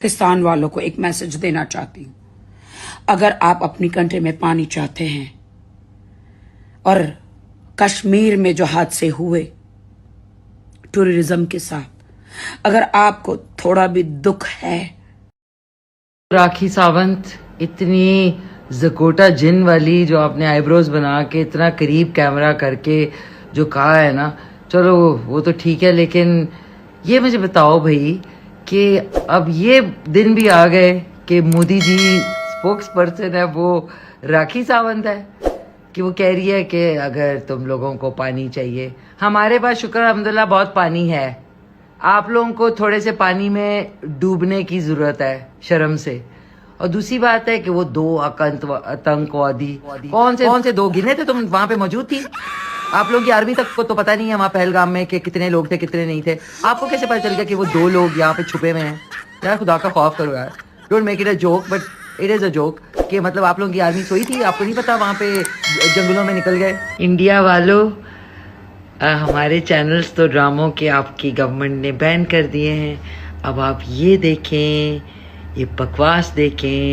पाकिस्तान वालों को एक मैसेज देना चाहती हूँ। अगर आप अपनी कंट्री में पानी चाहते हैं और कश्मीर में जो हादसे हुए टूरिज्म के साथ, अगर आपको थोड़ा भी दुख है, राखी सावंत इतनी जकोटा जिन वाली जो आपने आईब्रोज बना के इतना करीब कैमरा करके जो कहा है ना, चलो वो तो ठीक है, लेकिन ये मुझे बताओ भाई कि अब ये दिन भी आ गए कि मोदी जी स्पोक्स पर्सन है वो राखी सावंत है कि वो कह रही है कि अगर तुम लोगों को पानी चाहिए, हमारे पास शुक्र अल्हम्दुलिल्लाह बहुत पानी है, आप लोगों को थोड़े से पानी में डूबने की जरूरत है शर्म से। और दूसरी बात है कि वो दो आतंकवादी कौन से दो गिने थे, तुम वहां पे मौजूद थी? आप लोगों की आर्मी तक को तो पता नहीं है वहां पहलगाम में कि कितने लोग थे कितने नहीं थे। आपको कैसे पता चल गया कि वो दो लोग यहाँ पे छुपे हुए हैं? यार खुदा का खौफ करो यार, don't make it a joke but it is a joke कि मतलब आप लोगों की आर्मी सोई थी, आपको नहीं पता वहां पे जंगलों में निकल गए? इंडिया वालों, हमारे चैनल्स तो ड्रामों के आपकी गवर्नमेंट ने बैन कर दिए हैं, अब आप ये देखें, ये बकवास देखें।